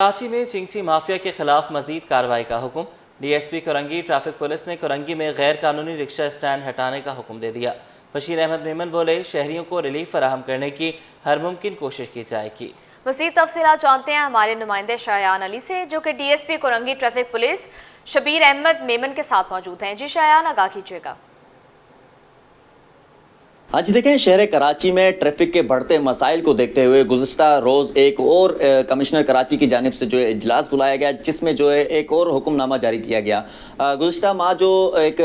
कराची में चिंची माफिया के खिलाफ मजीद कार्रवाई का हुक्म। DSP कोरंगी ट्रैफिक पुलिस ने कोरंगी में गैर कानूनी रिक्शा स्टैंड हटाने का हुक्म दे दिया। बशीर अहमद मेमन बोले, शहरियों को रिलीफ फराहम करने की हर मुमकिन कोशिश की जाएगी। मज़ीद तफसीलात जानते हैं हमारे नुमाइंदे शायान अली से, जो कि DSP Korangi traffic police Shabbir Ahmed Memon के साथ मौजूद हैं। जी शायान, आगाह कीजिएगा। हाँ जी, देखें, शहर कराची में ट्रैफिक के बढ़ते मसाइल को देखते हुए गुज़िश्ता रोज़ एक और कमिश्नर कराची की जानिब से जो है इजलास बुलाया गया, जिसमें जो है एक और हुक्मनामा जारी किया गया। गुज़िश्ता माह जो एक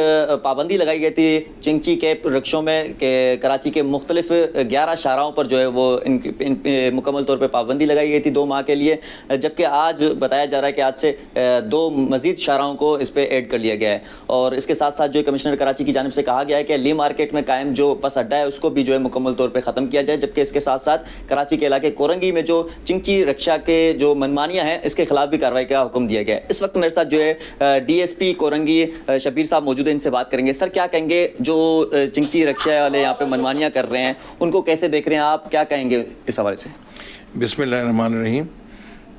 पाबंदी लगाई गई थी चिंची के रिक्शों में कि कराची के मुख्तलिफ 11 शाहराहों पर जो है वो इन मुकम्मल तौर पर पाबंदी लगाई गई थी 2 माह के लिए, जबकि आज बताया जा रहा है कि आज से 2 मज़ीद शाहराहों को इस पर ऐड कर लिया गया है। और इसके साथ साथ जो कमिश्नर कराची की जानिब से कहा गया है कि ली मार्केट में कायम जो बस अड्डा है उसको भी जो है मुकम्मल तौर पे ख़त्म किया जाए, जबकि इसके साथ साथ कराची के इलाके कोरंगी में जो चिंची रिक्शा के जो मनमानियां हैं इसके खिलाफ भी कार्रवाई का हुक्म दिया गया है। इस वक्त मेरे साथ जो है DSP कोरंगी शबीर साहब मौजूद है, इनसे बात करेंगे। सर, क्या कहेंगे, जो चिंची रिक्शा वाले यहाँ पे मनमानियां कर रहे हैं उनको कैसे देख रहे हैं आप, क्या कहेंगे इस हवाले से? बिस्मिल्लाहिर्रहमानिर्रहीम।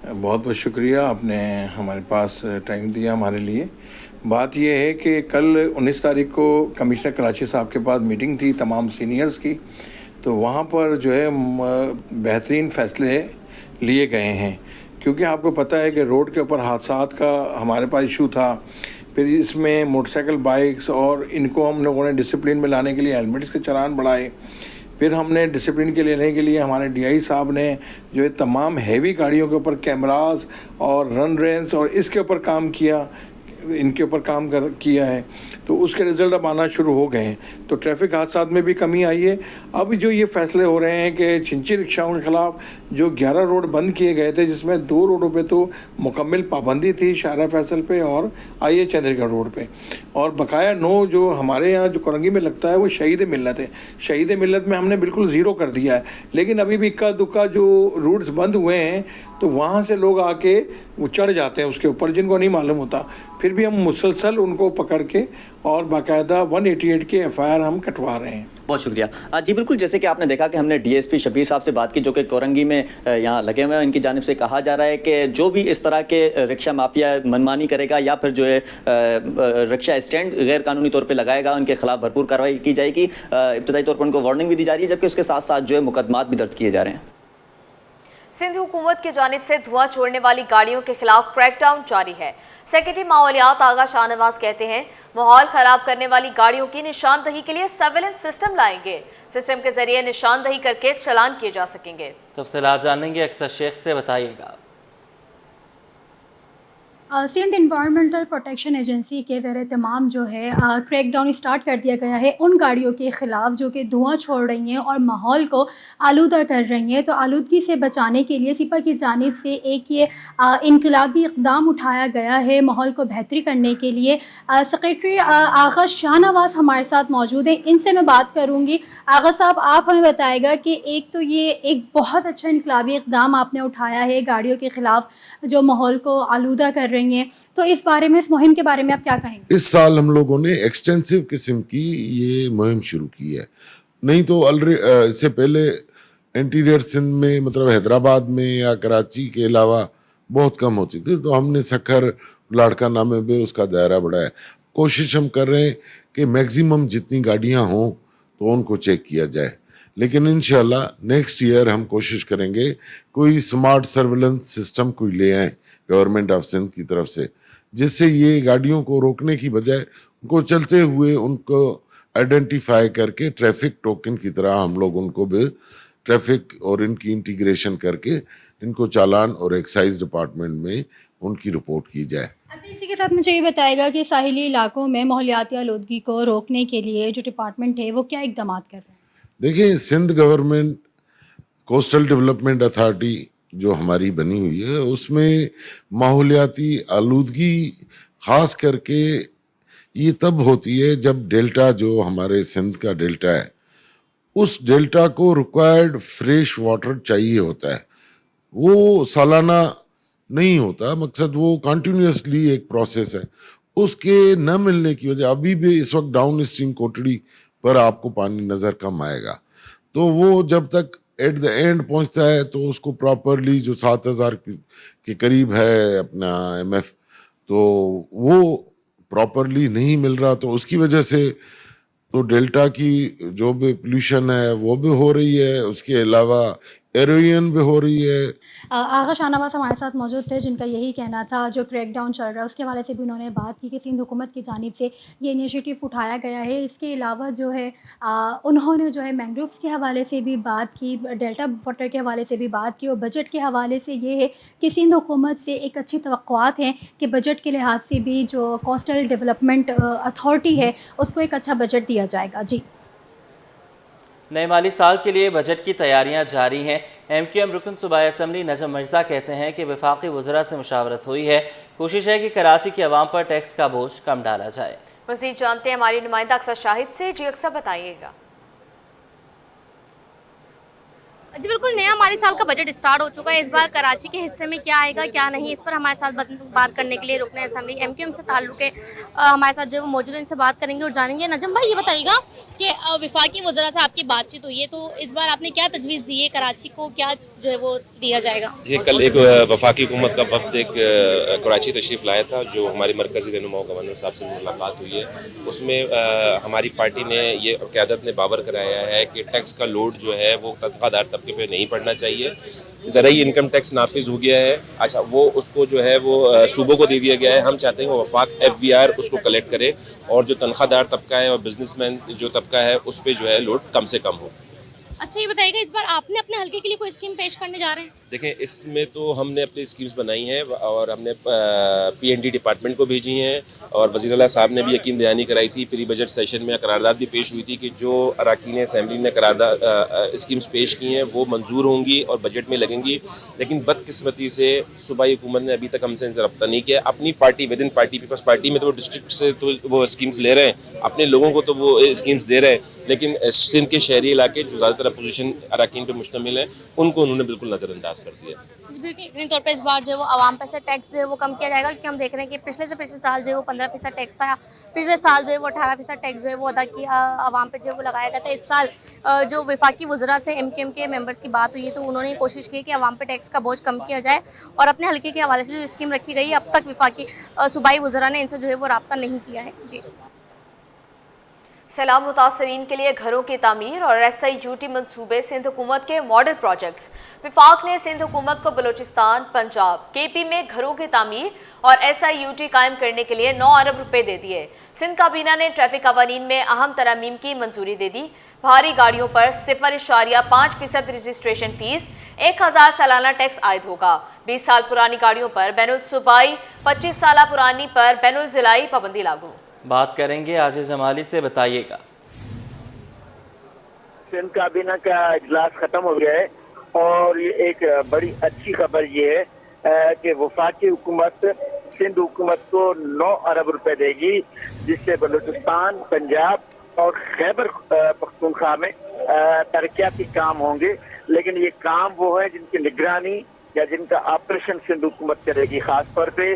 बहुत बहुत शुक्रिया, आपने हमारे पास टाइम दिया हमारे लिए। बात यह है कि कल 19 तारीख को कमिश्नर कराची साहब के पास मीटिंग थी तमाम सीनियर्स की, तो वहाँ पर जो है बेहतरीन फ़ैसले लिए गए हैं, क्योंकि आपको पता है कि रोड के ऊपर हादसात का हमारे पास इशू था। फिर इसमें मोटरसाइकिल, बाइक्स और इनको हम लोगों ने डिसिप्लिन में लाने के लिए हेलमेट्स के चालान बढ़ाए। फिर हमने डिसिप्लिन के लेने के लिए हमारे DI साहब ने जो है तमाम हैवी गाड़ियों के ऊपर कैमरास और रन रेंस और इसके ऊपर काम किया, इनके ऊपर काम किया है, तो उसके रिज़ल्ट अब आना शुरू हो गए हैं। तो ट्रैफिक हादसात में भी कमी आई है। अब जो ये फैसले हो रहे हैं कि चिंची रिक्शाओं के ख़िलाफ़ जो 11 रोड बंद किए गए थे, जिसमें 2 रोडों पे तो मुकम्मल पाबंदी थी, शारा फैसल पे और IA चंद्रिका रोड पे, और बकाया 9 जो हमारे यहाँ जो कोरंगी में लगता है वो शहीद मिल्लत है। शहीद मिल्लत में हमने बिल्कुल ज़ीरो कर दिया है, लेकिन अभी भी इक्का दुक्का जो रूट्स बंद हुए हैं तो वहाँ से लोग आके वो चढ़ जाते हैं उसके ऊपर, जिनको नहीं मालूम होता। फिर भी हम मुसलसल उनको पकड़ के और बाकायदा 188 के FIR हम कटवा रहे हैं। बहुत शुक्रिया। जी बिल्कुल, जैसे कि आपने देखा कि हमने DSP शबीर साहब से बात की, जो कि कोरंगी में यहाँ लगे हुए हैं। इनकी जानिब से कहा जा रहा है कि जो भी इस तरह के रिक्शा माफिया मनमानी करेगा या फिर जो है रिक्शा स्टैंड गैर कानूनी तौर पे लगाएगा, उनके खिलाफ भरपूर कार्रवाई की जाएगी। इब्तदाई तौर पर उनको वार्निंग भी दी जा रही है, जबकि उसके साथ साथ जो है मुकदमात भी दर्ज किए जा रहे हैं। सिंध हुकूमत की जानिब से धुआं छोड़ने वाली गाड़ियों के खिलाफ क्रैकडाउन जारी है। सेक्रेटरी माहौलियात आगा शाहनवाज कहते हैं, माहौल खराब करने वाली गाड़ियों की निशानदही के लिए सर्वेलेंस सिस्टम लाएंगे। सिस्टम के जरिए निशानदही करके चालान किए जा सकेंगे। तफसीलात जानेंगे अक्सर शेख से, बताइएगा। सिंध इन्वायरमेंटल प्रोटेक्शन एजेंसी के ज़रिए तमाम जो है क्रैकडाउन स्टार्ट कर दिया गया है उन गाड़ियों के ख़िलाफ़ जो कि धुआं छोड़ रही हैं और माहौल को आलूदा कर रही हैं। तो आलूदगी से बचाने के लिए सिपा की जानिब से एक ये इनकलाबी इक़दाम उठाया गया है माहौल को बेहतरी करने के लिए। सेक्रेटरी आगा शाहनवाज हमारे साथ मौजूद हैं, इनसे मैं बात करूँगी। आगा साहब, आप हमें बताएगा कि एक तो ये एक बहुत अच्छा इनकलाबी इक़दाम आपने उठाया है गाड़ियों के ख़िलाफ़ जो माहौल को आलूदा कर रही हैं, तो इस बारे में, इस मुहिम के बारे में आप क्या कहेंगे? इस साल हम लोगों ने एक्सटेंसिव किस्म की ये मुहिम शुरू की है। नहीं तो ऑलरेडी इससे पहले इंटीरियर सिंध में, मतलब हैदराबाद में या कराची के अलावा बहुत कम होती थी, तो हमने सखर लाड़काना में भी उसका दायरा बढ़ाया। कोशिश हम कर रहे हैं कि मैक्सिमम जितनी गाड़ियां हों तो उनको चेक किया जाए, लेकिन इंशाल्लाह नेक्स्ट ईयर हम कोशिश करेंगे कोई स्मार्ट सर्वेलेंस सिस्टम कोई ले आए गवर्नमेंट ऑफ सिंध की तरफ से, जिससे ये गाड़ियों को रोकने की बजाय उनको चलते हुए उनको आइडेंटिफाई करके ट्रैफिक टोकन की तरह हम लोग उनको भी ट्रैफिक और इनकी इंटीग्रेशन करके इनको चालान और एक्साइज डिपार्टमेंट में उनकी रिपोर्ट की जाए। अच्छा, इसी के साथ मुझे ये बताएगा कि साहिली इलाकों में माहौलियाती आलूदगी को रोकने के लिए जो डिपार्टमेंट है वो क्या इकदाम कर रहे हैं? देखिए, Sindh government coastal development authority जो हमारी बनी हुई है उसमें माहौलियाती आलूदगी ख़ास करके ये तब होती है जब डेल्टा, जो हमारे सिंध का डेल्टा है, उस डेल्टा को रिक्वायर्ड फ्रेश वाटर चाहिए होता है। वो सालाना नहीं होता, मकसद वो कंटिन्यूसली एक प्रोसेस है। उसके न मिलने की वजह, अभी भी इस वक्त डाउन स्ट्रीम कोटड़ी पर आपको पानी नज़र कम आएगा, तो वो जब तक एट द एंड पहुंचता है तो उसको प्रॉपरली जो 7,000 के करीब है अपना MF, तो वो प्रॉपरली नहीं मिल रहा, तो उसकी वजह से तो डेल्टा की जो भी पोल्यूशन है वो भी हो रही है, उसके अलावा एरोजन भी हो रही है। आगा शाहनवाज हमारे साथ मौजूद थे, जिनका यही कहना था जो क्रैकडाउन चल रहा है उसके हवाले से भी उन्होंने बात की कि सिंध हुकूमत की जानिब से ये इनिशिएटिव उठाया गया है। इसके अलावा जो है उन्होंने जो है मैंग्रोव्स के हवाले से भी बात की, डेल्टा वाटर के हवाले से भी बात की, और बजट के हवाले से ये है कि सिंध हुकूमत से एक अच्छी तवक्कुआत हैं कि बजट के लिहाज से भी जो कोस्टल डेवलपमेंट अथॉरिटी है उसको एक अच्छा बजट दिया जाएगा। जी, नए माली साल के लिए बजट की तैयारियां जारी हैं। MQM रुकन सूबाई असम्बली नजम मिर्ज़ा कहते हैं कि वफाकी वज़रा से मुशावरत हुई है, कोशिश है कि कराची के अवाम पर टैक्स का बोझ कम डाला जाए। मज़ीद जानते हैं हमारी नुमाइंदा अक्सर शाहिद से। जी अक्सर, बताइएगा। जी बिल्कुल, नया माली साल का बजट स्टार्ट हो चुका है। इस बार कराची के हिस्से में क्या आएगा क्या नहीं, इस पर हमारे साथ बात करने के लिए रुकन असेंबली MQM से ताल्लुक है हमारे साथ जो है वो मौजूद है, इनसे बात करेंगे और जानेंगे। नजम भाई, ये बताइएगा कि वफाकी वज़रा से आपकी बातचीत हुई है, तो इस बार आपने क्या तजवीज़ दी है, कराची को क्या जो है वो दिया जाएगा? ये कल एक वफाकी हुकूमत का वफ्द एक कराची तशरीफ़ लाया था, जो हमारी मरकज़ी रहनुमा गवर्नर साहब से मुलाकात हुई है। उसमें हमारी पार्टी ने ये क़यादत ने बावर कराया है कि टैक्स का लोड जो है वो तनख्वाहदार तबके पे नहीं पड़ना चाहिए। ज़रूरी इनकम टैक्स नाफिज हो गया है, अच्छा वो उसको जो है वो सूबों को दे दिया गया है। हम चाहते हैं वो वफाक FVR उसको कलेक्ट करे और जो तनख्वाहदार तबका है और बिजनेसमैन जो तबका है उस पर जो है लोड कम से कम हो। अच्छा, ये बताइएगा इस बार आपने अपने हल्के के लिए कोई स्कीम पेश करने जा रहे हैं? देखें, इसमें तो हमने अपनी स्कीम्स बनाई हैं और हमने PND डिपार्टमेंट को भेजी हैं और वज़ीर आला साहब ने भी यकीन दहानी कराई थी। प्री बजट सेशन में करारदाद भी पेश हुई थी कि जो अरकान असम्बली ने करारदाद स्कीम्स पेश की हैं वो मंजूर होंगी और बजट में लगेंगी। लेकिन बदकिस्मती से सूबाई हुकूमत ने अभी तक हमसे रब्ता नहीं किया। अपनी party within party, peoples party में तो वो डिस्ट्रिक्ट से तो वो स्कीम्स ले रहे हैं, अपने लोगों को तो वो स्कीम्स दे रहे हैं, लेकिन सिंध के शहरी इलाके जो ज़्यादातर अपोजिशन अरकान पर मुश्तमिल है उनको उन्होंने बिल्कुल नज़रअंदाज कर दिया। यकीनी तौर पर इस बार जो है वो आवाम पर से टैक्स जो है वो कम किया जाएगा, क्योंकि हम देख रहे हैं कि पिछले से पिछले साल जो है वो 15% टैक्स था, पिछले साल जो है वो 18% टैक्स जो है वो अदा किया आवाम पर जो है वो लगाया गया था। इस साल जो वफाकी वज़रा से MQM के मेंबर्स की बात हुई है तो उन्होंने कोशिश की कि आवाम पर टैक्स का बोझ कम किया जाए और अपने हल्के के हवाले से जो स्कीम रखी गई है अब तक वफाकी सूबाई वज़रा ने इनसे जो है वो रब्ता नहीं किया है। जी, सैलाब मुतासरीन के लिए घरों की तामीर और SIUT मंसूबे सिंध हुकूमत के मॉडल प्रोजेक्ट्स। विफाक ने सिंध हुकूमत को बलूचिस्तान, पंजाब, KP में घरों की तामीर और SIUT कायम करने के लिए 9 अरब रुपए दे दिए। सिंध काबीना ने ट्रैफिक कवानीन में अहम तरमीम की मंजूरी दे दी। भारी गाड़ियों पर 0.5% रजिस्ट्रेशन फीस, 1000 सालाना टैक्स आयद होगा। 20 साल पुरानी गाड़ियों पर बैनुल सूबाई, 25 साल पुरानी पर बैनुल जिलाई पाबंदी लागू। बात करेंगे आज जमाली से, बताइएगा। सिंध काबीना का इजलास खत्म हो गया है और ये एक बड़ी अच्छी खबर ये है कि वफाकी हुकूमत सिंध हुकूमत को 9 अरब रुपए देगी, जिससे बलूचिस्तान, पंजाब और खैबर पख्तूनख्वा में तरक्याती काम होंगे। लेकिन ये काम वो है जिनकी निगरानी या जिनका ऑपरेशन सिंध हुकूमत करेगी। खास तौर पे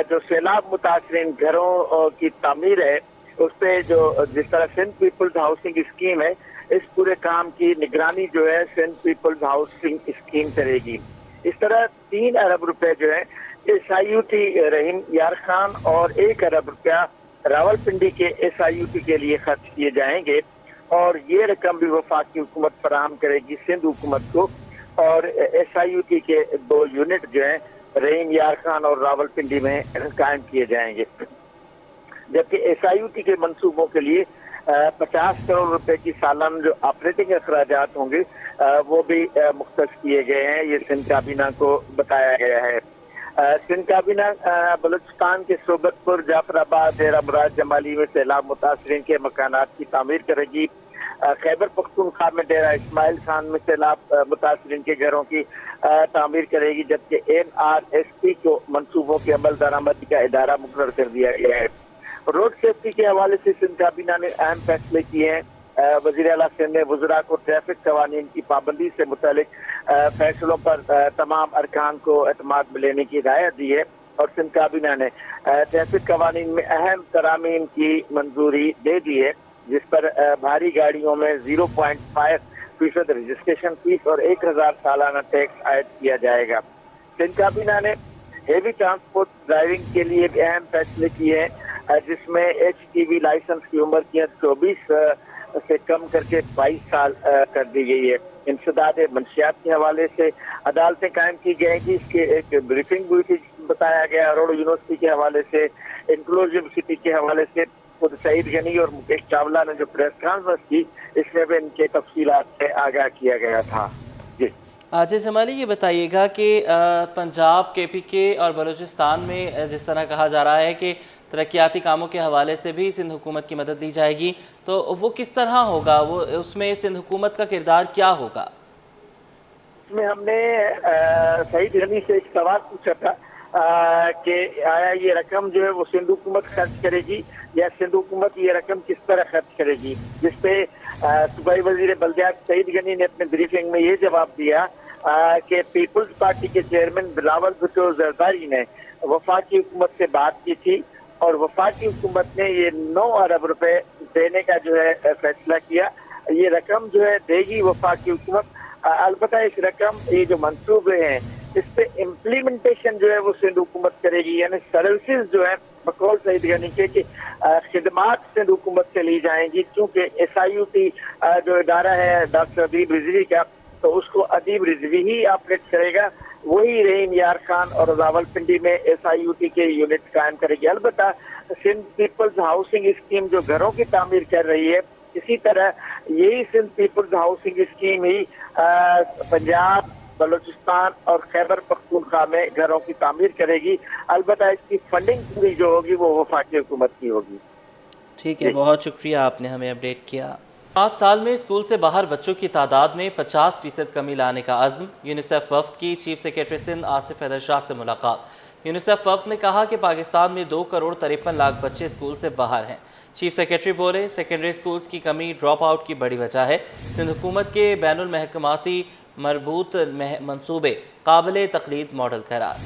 जो सैलाब मुतासरीन घरों की तामीर है उस पर जो जिस तरह सिंध पीपल्स हाउसिंग स्कीम है, इस पूरे काम की निगरानी जो है सिंध पीपल्स हाउसिंग स्कीम करेगी। इस तरह 3 अरब रुपए जो है SIUT रहीम यार खान और 1 अरब रुपया रावलपिंडी के SIUT के लिए खर्च किए जाएंगे और ये रकम भी वफाकी हुकूमत फराहम करेगी सिंध हुकूमत को। और SIUT के 2 यूनिट जो है रहीम यार खान और रावलपिंडी में कायम किए जाएंगे, जबकि SIUT के मंसूबों के लिए 50 करोड़ रुपए की सालाना जो ऑपरेटिंग अखराजात होंगे वो भी मुख्तस किए गए हैं। ये सिंध काबीना को बताया गया है। सिंध काबीना बलूचिस्तान के सोबतपुर, जाफराबाद, देरा मुराद, जमाली में सैलाब मुतासरीन के मकानात की तामीर करेगी। खैबर पख्तूनख्वा में डेरा इस्माइल खान में सैलाब मुतासरीन के घरों की तामीर करेगी, जबकि NRSP को मंसूबों के अमल दरामदी का इदारा मुकर्रर कर दिया गया है। रोड सेफ्टी के हवाले से सिंध काबीना ने अहम फैसले किए हैं। वज़ीर आला सिंध ने वज़रा को ट्रैफिक कवानीन की पाबंदी से मुतालिक फैसलों पर तमाम अरकान को एतमाद में लेने की हिदायत दी है और सिंध काबीना ने ट्रैफिक कवानीन में अहम तरामीम की मंजूरी दे दी है, जिस पर भारी गाड़ियों में 0.5 1% रजिस्ट्रेशन फीस और 1000 सालाना टैक्स आयद किया जाएगा। सिंध काबीना ने हेवी ट्रांसपोर्ट ड्राइविंग के लिए भी अहम फैसले किए हैं, जिसमें HGV लाइसेंस की उम्र की 24 से कम करके 22 साल कर दी गई है। इंसदाद मंशियात के हवाले से अदालतें कायम की जाएंगी, इसकी एक ब्रीफिंग हुई थी, बताया गया। अरोड़ा यूनिवर्सिटी के हवाले से, इंक्लूसिव सिटी के हवाले से खुद सईद गनी और मुकेश चावला ने जो प्रेस कॉन्फ्रेंस की, इसमें भी इनके तफसीलात से आगाह किया गया था। जी आजिज जमाली, ये बताइएगा कि पंजाब, KPK और बलूचिस्तान में जिस तरह कहा जा रहा है कि तरक्याती कामों के हवाले से भी सिंध हुकूमत की मदद ली जाएगी, तो वो किस तरह होगा? वो उसमें सिंध हुकूमत का किरदार क्या होगा? इसमें हमने सईद गनी से एक सवाल पूछा था कि आया ये रकम जो है वो सिंध हुकूमत खर्च करेगी या सिंध हुकूमत ये रकम किस तरह खर्च करेगी, जिसपे सूबाई वजीर बल्दियात सईद गनी ने अपने ब्रीफिंग में ये जवाब दिया कि पीपल्स पार्टी के चेयरमैन बिलावल भुट्टो जरदारी ने वफाकी हुकूमत से बात की थी और वफाकी हुकूमत ने ये 9 अरब रुपए देने का जो है फैसला किया। ये रकम जो है देगी वफाकी हुकूमत। अलबत्ता इस रकम, ये जो मंसूबे हैं, इस पे इम्प्लीमेंटेशन जो है वो सिंध हुकूमत करेगी, यानी सर्विसेज जो है बकौल सईद गनी के कि खिदमात सिंध हुकूमत से ली जाएंगी, क्योंकि SIUT जो इदारा है डॉक्टर अदीब रिजवी का, तो उसको अदीब रिजवी ही ऑपरेट करेगा। वही रहीम यार खान और रावलपिंडी में SIUT के यूनिट कायम करेगी। अलबत्ता सिंध पीपल्स हाउसिंग स्कीम जो घरों की तामीर कर रही है, इसी तरह यही सिंध पीपल्स हाउसिंग स्कीम ही पंजाब, बलूचिस्तान और खैबर पख्तूनख्वा में घरों की तामीर करेगी। अलबत्ता इसकी फंडिंग पूरी जो होगी वो वफाकी हुकूमत की होगी। ठीक है, बहुत शुक्रिया, आपने हमें अपडेट किया। 5 साल में स्कूल से बाहर बच्चों की तादाद में 50% कमी लाने का अज़्म। यूनिसेफ वफ़द की चीफ सेक्रेटरी सिंध आसिफ हैदर शाह से मुलाकात। यूनिसेफ वफ़द ने कहा कि पाकिस्तान में 2 करोड़ 53 लाख बच्चे स्कूल से बाहर हैं। चीफ सेक्रेटरी बोले, सेकेंडरी स्कूल्स की कमी ड्रॉप आउट की बड़ी वजह है। सिंध हुकूमत के बैनुल महकमाती मरबूत मनसूबे काबिल तकलीद मॉडल करार।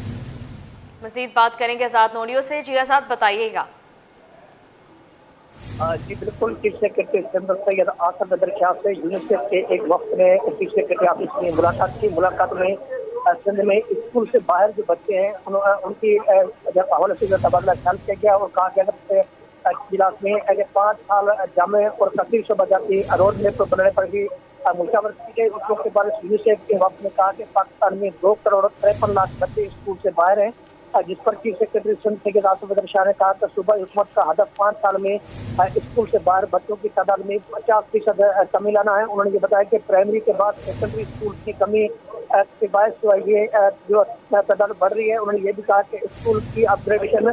मज़ीद बात करेंगे आज़ाद नोडियो से। जी आज़ाद, बताइएगा। जी बिल्कुल, चीफ सेक्रेटरी सैयद आसिफ हैदर शाह से यूनिसेफ के एक वक्त में चीफ सेक्रेटरी ऑफिस में मुलाकात की। मुलाकात में सिंध में स्कूल से बाहर जो बच्चे हैं उनकी हवाले से तबादला ख्याल किया गया और कहा गया इजलास में 5 साल जामे और कसीर शोबा जाती रोड मैप बनाने पर भी मुशावरत की गई। उस वक्त के बाद यूनिसेफ के वक्त ने कहा कि पाकिस्तान में 2 करोड़ 53 लाख बच्चे स्कूल से बाहर हैं, जिस पर चीफ सेक्रेटरी सिंध सैयद आसिफ हैदर शाह ने कहा कि सूबाई हुकूमत का हदफ 5 साल में स्कूल से बाहर बच्चों की तादाद में 50% कमी लाना है। उन्होंने ये बताया कि प्राइमरी के बाद सेकेंडरी स्कूल की कमी के बायस जो है ये जो तादाद बढ़ रही है। उन्होंने ये भी कहा कि स्कूल की अपग्रेडेशन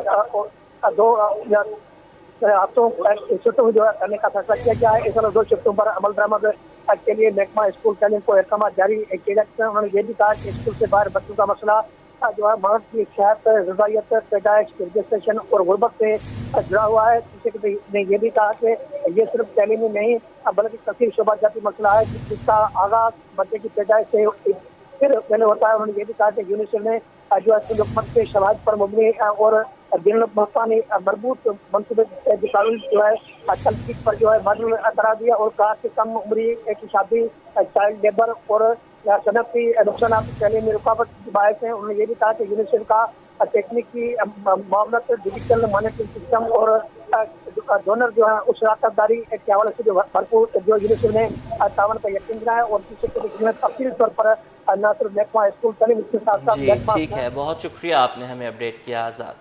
2 शिफ्टों जो करने का फैसला किया गया है। इस तरह 2 शिफ्टों पर अमल दरामद के लिए महकमा स्कूल तैलीम को अहकाम जारी किए जाते हैं। उन्होंने ये भी कहा कि स्कूल से बाहर बच्चों का मसला जो है मर्द की सेहत, ग़िज़ाइयत, पैदाइश, रजिस्ट्रेशन और गुर्बत से जुड़ा हुआ है। ने ये भी कहा कि ये सिर्फ तैलीमी नहीं बल्कि कसीर शोबा जाती मसला है, जिसका आगाज बच्चे की पैदाइश से फिर पहले होता है। उन्होंने ये भी कहा कि यूनिसेफ ने जो है हुकूमत के शवाहिद पर मुबनी और दिन मस्तानी मरबूत मनसूबे जो है तल्फीक पर जो है मदद करा दिया और कहा कि कम उम्री की शादी, चाइल्ड लेबर और सनती नुकसान तैलीमी रुकावट की बायस है। उन्होंने ये भी कहा कि यूनिसेफ का तकनीकी मामलत, डिजिटल मॉनिटरिंग सिस्टम और डोनर जो है उस राकतदारी के हवाले से जो भरपूर जो यूनिसेफ ने तावन का यकीन दिलाया और तफसीली तौर पर नासिर महकमा स्कूल तलीम के साथ जी ठीक है, बहुत शुक्रिया, आपने हमें अपडेट किया। आज़ाद।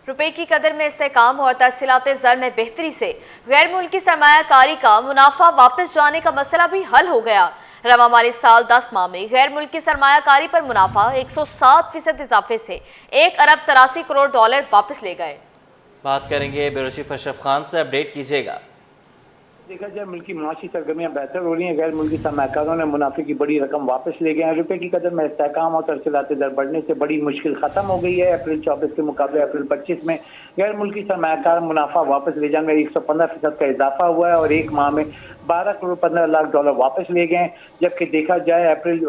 रुपए की कदर में इस्तेहकाम और तहसीलात ज़र में बेहतरी से गैर मुल्की सरमायाकारी का मुनाफा वापस जाने का मसला भी हल हो गया। रवा माली साल 10 माह में गैर मुल्की सरमायाकारी पर मुनाफा 107% इजाफे से 1 अरब 83 करोड़ डॉलर वापस ले गए। बात करेंगे ब्यूरो चीफ अशरफ खान से, अपडेट कीजिएगा। देखा जाए मुल्की मुआशी सरगर्मियाँ बेहतर हो रही हैं। गैर मुल्की सरमाकारों ने मुनाफे की बड़ी रकम वापस ले गए हैं। रुपए की कदर में इस्तेहकाम और तरसीलात दर बढ़ने से बड़ी मुश्किल खत्म हो गई है। अप्रैल 24 के मुकाबले अप्रैल 25 में गैर मुल्की सरमाकार मुनाफा वापस ले जाने में 115% का इजाफा हुआ है और 1 माह में 12 करोड़ 15 लाख डॉलर वापस ले गए। जबकि देखा जाए अप्रैल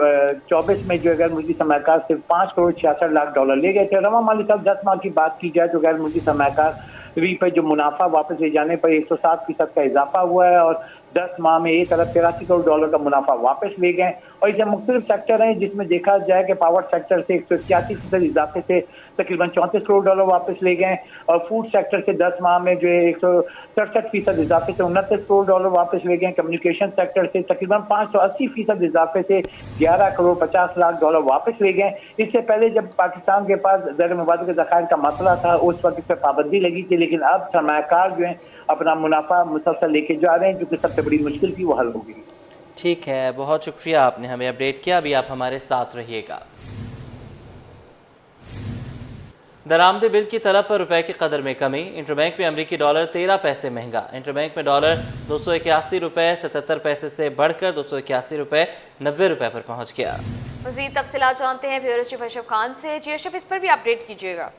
24 में जो गैर मुल्की सरमाकार सिर्फ 5 करोड़ 66 लाख डॉलर ले गए थे। रवा माली साल 10 माह की बात की जाए तो गैर मुल्की सरमाकार पर जो मुनाफा वापस ले जाने पर 107% का इजाफा हुआ है और 10 माह में एक अरब 83 करोड़ डॉलर का मुनाफा वापस ले गए। और इसे मुख्तलिफ सेक्टर हैं जिसमें देखा जाए कि पावर सेक्टर से 181% इजाफे से तकरीबन 34 करोड़ डॉलर वापस ले गए और फूड सेक्टर से 10 माह में जो है 167% इजाफे से 29 करोड़ डॉलर वापस ले गए। कम्युनिकेशन सेक्टर से तकरीबन 580% इजाफे से 11 करोड़ 50 लाख डॉलर वापस ले गए। इससे पहले जब पाकिस्तान के पास ज़र मुबादले के ज़खायर का मसला था उस वक्त इस पर पाबंदी लगी थी, लेकिन अब सरमायाकार जो है अपना मुनाफा मुसलसल लेके जा रहे हैं, जो कि सबसे बड़ी मुश्किल थी वो हल हो गई। ठीक है, बहुत शुक्रिया, आपने हमें अपडेट किया। अभी आप हमारे साथ रहिएगा। दरामदी बिल की तलब पर रुपए की कदर में कमी। इंटरबैंक में अमरीकी डॉलर 13 पैसे महंगा। इंटरबैंक में डॉलर 281 रुपये 77 पैसे से बढ़कर 281 रुपये 90 रुपये पर पहुंच गया। मज़ीद तफसीलात जानते हैं ब्यूरो चीफ अशरफ खान से। जी अशरफ, इस पर भी अपडेट कीजिएगा।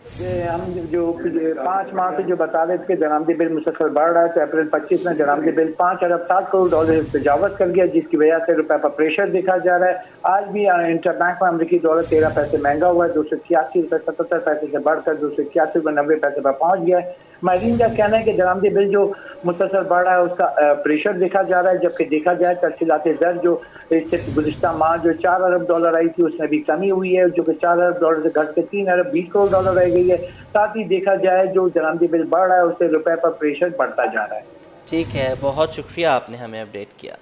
हम जो 5 माह से जो बता रहे थे कि दरामदी बिल मुसलसल बढ़ रहा है, तो अप्रैल 25 में दरामदी बिल 5 अरब 7 करोड़ डॉलर तजावज़ कर गया, जिसकी वजह से रुपए पर प्रेशर देखा जा रहा है। आज भी इंटरबैंक में अमरीकी डॉलर 13 पैसे महंगा हुआ है, 286 रुपये 77 पैसे से बढ़कर 281 रुपये 90 पैसे पर पहुंच गया है। माहिरीन का कहना है कि दरामदी बिल जो मुसलसल बढ़ रहा है उसका प्रेशर देखा जा रहा है, जबकि देखा जाए तरसीलात ज़र जो इससे गुज़िश्ता माह जो 4 अरब डॉलर आई थी उसमें भी कमी हुई है, जो कि 4 अरब डॉलर से घट के 3 अरब 20 करोड़ डॉलर रह गई है। साथ ही देखा जाए जो दरामदी बिल बढ़ रहा है उससे रुपए पर प्रेशर बढ़ता जा रहा है। ठीक है, बहुत शुक्रिया, आपने हमें अपडेट किया।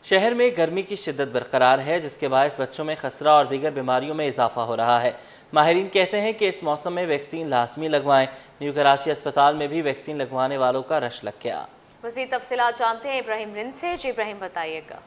शहर में गर्मी की शिद्दत बरकरार है, जिसके बायस बच्चों में खसरा और दीगर बीमारियों में इजाफा हो रहा है। माहिरीन कहते हैं कि इस मौसम में वैक्सीन लाजमी लगवाएं। न्यू कराची अस्पताल में भी वैक्सीन लगवाने वालों का रश लग गया। मज़ीद तफसीलात जानते हैं इब्राहिम रिंद से। जी इब्राहिम, बताइएगा।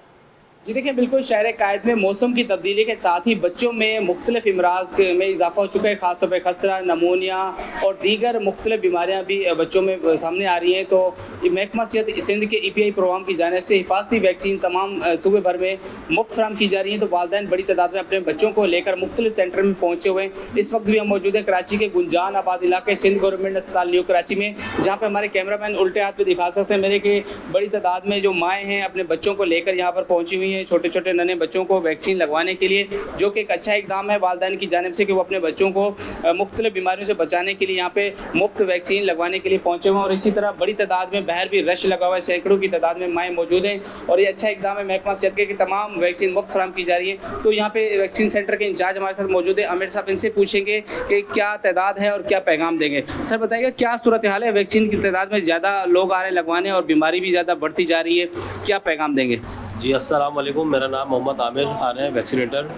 जी देखिए, बिल्कुल शहर कायद में मौसम की तब्दीली के साथ ही बच्चों में मुख्तलिफ अमराज में इजाफा हो चुका है, खासतौर पर खसरा, नमूनिया और दीगर मुख्तलिफ बीमारियाँ भी बच्चों में सामने आ रही हैं। तो महकमा सेहत सिंध के EPI प्रोग्राम की जानिब से हिफाजती वैक्सीन तमाम सूबे भर में मुफ्त फराहम की जा रही है। तो वालिदैन बड़ी तादाद में अपने बच्चों को लेकर मुख्तलिफ सेंटर में पहुँचे हुए हैं। इस वक्त भी हम मौजूद हैं कराची के गुंजान आबाद इलाके सिंध गवर्नमेंट अस्पताल न्यू कराची में, जहाँ पर हमारे कैमरामैन उल्टे हाथ पे दिखा सकते हैं मेरे कि बड़ी तादाद में जो माएँ हैं अपने बच्चों को लेकर यहाँ पर पहुँची हुई हैं, छोटे छोटे नन्हे बच्चों को वैक्सीन लगवाने के लिए, जो कि एक अच्छा इकदाम है वालिदैन की जानिब से कि वो अपने बच्चों को मुख्तलिफ बीमारियों से बचाने के लिए यहाँ पे मुफ्त वैक्सीन लगवाने के लिए पहुँचे हुए हैं। और इसी तरह बड़ी तादाद में बाहर भी रश लगा हुआ है, सैकड़ों की तादाद में माएँ मौजूद हैं और ये अच्छा इकदाम है महकमा सेहत के कि तमाम वैक्सीन मुफ्त फराहम की जा रही है। तो यहाँ पे वैक्सीन सेंटर के इंचार्ज हमारे साथ मौजूद है आमिर साहब, इनसे पूछेंगे कि क्या तादाद है और क्या पैगाम देंगे। सर बताइएगा, क्या सूरत हाल है? वैक्सीन की तादाद में ज़्यादा लोग आ रहे हैं लगवाने और बीमारी भी ज़्यादा बढ़ती जा रही है, क्या पैगाम देंगे? जी अस्सलाम वालेकुम, मेरा नाम मोहम्मद आमिर खान है, वैक्सीनेटर।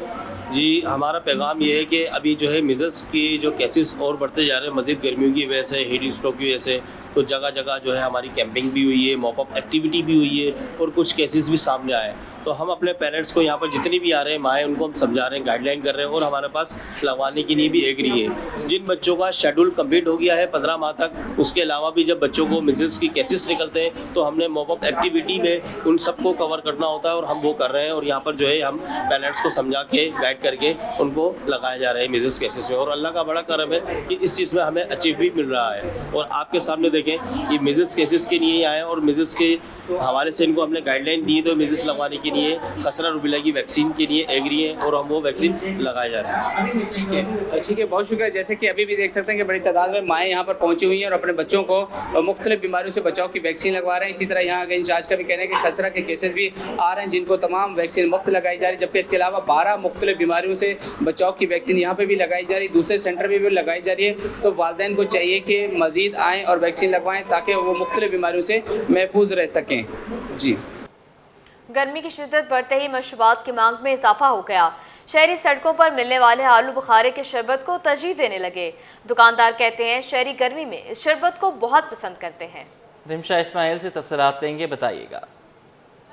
जी हमारा पैगाम ये है कि अभी जो है मिज़ल्स की जो केसेस और बढ़ते जा रहे हैं मज़ीद गर्मियों की वजह से, हीट स्ट्रोक की वजह से, तो जगह जगह जो है हमारी कैंपिंग भी हुई है, मॉपअप एक्टिविटी भी हुई है और कुछ केसेस भी सामने आए। तो हम अपने पेरेंट्स को यहाँ पर जितनी भी आ रहे हैं माएँ उनको हम समझा रहे हैं, गाइडलाइन कर रहे हैं और हमारे पास लगवाने के लिए भी एग्री है। जिन बच्चों का शेड्यूल कंप्लीट हो गया है 15 माह तक, उसके अलावा भी जब बच्चों को मिज़ल्स की केसेस निकलते हैं तो हमने मॉपअप एक्टिविटी में उन सबको कवर करना होता है और हम वो कर रहे हैं। और यहाँ पर जो है हम पेरेंट्स को समझा के गाइड करके उनको लगाया जा रहा है मिज़ल्स केसेस में। और अल्लाह का बड़ा करम है कि इस चीज़ में हमें अचीव भी मिल रहा है। और आपके सामने देखें ये मिज़ल्स केसेस के लिए आए और मिज़ल्स के हवाले से इनको हमने गाइडलाइन दी, तो मिज़ल्स लगवाने के लिए खसरा रुबेला की वैक्सीन के लिए एग्री है और हम वो वैक्सीन लगाए जा रहे हैं। ठीक है, बहुत शुक्रिया। जैसे कि अभी भी देख सकते हैं कि बड़ी तादाद में माएँ यहाँ पर पहुँची हुई हैं और अपने बच्चों को मुख्तलिफ बीमारियों से बचाव की वैक्सीन लगवा रहे हैं। इसी तरह यहाँ के इंचार्ज का भी कहना है कि खसरा के केसेस भी आ रहे हैं जिनको तमाम वैक्सीन मुफ्त लगाई जा रही है, जबकि इसके अलावा 12 मुख्तलिफ बीमारियों से बचाव की वैक्सीन यहाँ पे भी लगाई जा रही है, दूसरे सेंटर में भी लगाई जा रही है। तो वालिदैन को चाहिए कि मज़ीद आएँ और वैक्सीन लगवाएँ ताकि वो मुख्तलिफ बीमारियों से महफूज रह सकें। जी, गर्मी की शिद्दत बढ़ते ही मशरूबात की मांग में इजाफा हो गया। शहरी सड़कों पर मिलने वाले आलू बुखारे के शरबत को तरजीह देने लगे। दुकानदार कहते हैं शहरी गर्मी में इस शरबत को बहुत पसंद करते हैं। रिमशा इस्माइल से तफसीलात लेंगे, बताइएगा।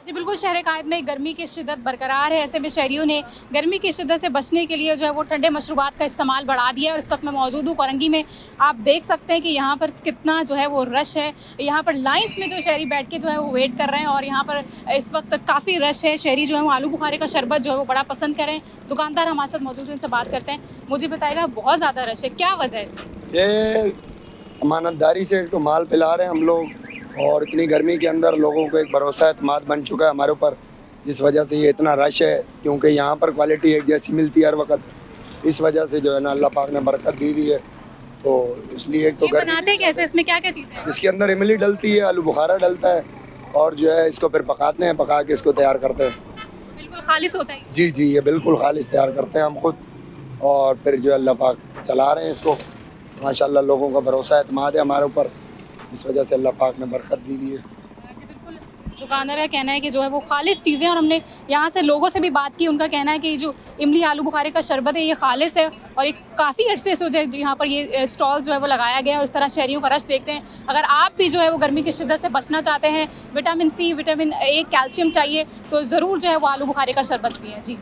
जी बिल्कुल, शहर कायद में गर्मी की शिद्दत बरकरार है। ऐसे में शहरियों ने गर्मी की शिद्दत से बचने के लिए जो है वो ठंडे मशरूबात का इस्तेमाल बढ़ा दिया है। और इस वक्त मैं मौजूद हूँ कोरंगी में। आप देख सकते हैं कि यहाँ पर कितना जो है वो रश है। यहाँ पर लाइंस में जो शहरी बैठ के जो है वो वेट कर रहे हैं और यहाँ पर इस वक्त काफ़ी रश है। शहरी जो है वो आलू बुखारे का शरबत जो है वो बड़ा पसंद कर रहे हैं। दुकानदार हमारे साथ मौजूद हैं, उनसे बात करते हैं। मुझे बताएगा, बहुत ज़्यादा रश है, क्या वजह है इसकी? ये अमानतदारी से तो माल पिला रहे हैं हम लोग, और इतनी गर्मी के अंदर लोगों को एक भरोसा एतमाद बन चुका है हमारे ऊपर, जिस वजह से ये इतना रश है। क्योंकि यहाँ पर क्वालिटी एक जैसी मिलती है हर वक्त, इस वजह से जो है ना अल्लाह पाक ने बरकत दी हुई है। तो इसलिए एक तो ये बनाते कैसे, इसमें क्या क्या चीज़ें हैं? इसके अंदर इमली डलती है, आलू बुखारा डलता है और जो है इसको फिर पकाते हैं, पका के इसको तैयार करते हैं। बिल्कुल खालिश होता है। जी जी, ये बिल्कुल खालिश तैयार करते हैं हम खुद, और फिर जो अल्लाह पाक चला रहे हैं इसको। माशाल्लाह लोगों का भरोसा एतमाद है हमारे ऊपर, इस वजह से अल्लाह पाक ने बरकत दी हुई है। दुकानदार का कहना है कि जो है वो खालिश चीज़ें, और हमने यहाँ से लोगों से भी बात की, उनका कहना है कि जो इमली आलू बुखारे का शरबत है ये खालिश है और एक काफ़ी अरसे से जो है यहाँ पर ये स्टॉल जो है वो लगाया गया है और इस तरह शहरियों का रश देखते हैं। अगर आप भी जो है वो गर्मी की शिद्दत से बचना चाहते हैं, vitamin C, vitamin A, calcium चाहिए, तो ज़रूर जो है वो आलू बुखारे का शरबत पिएं। जी।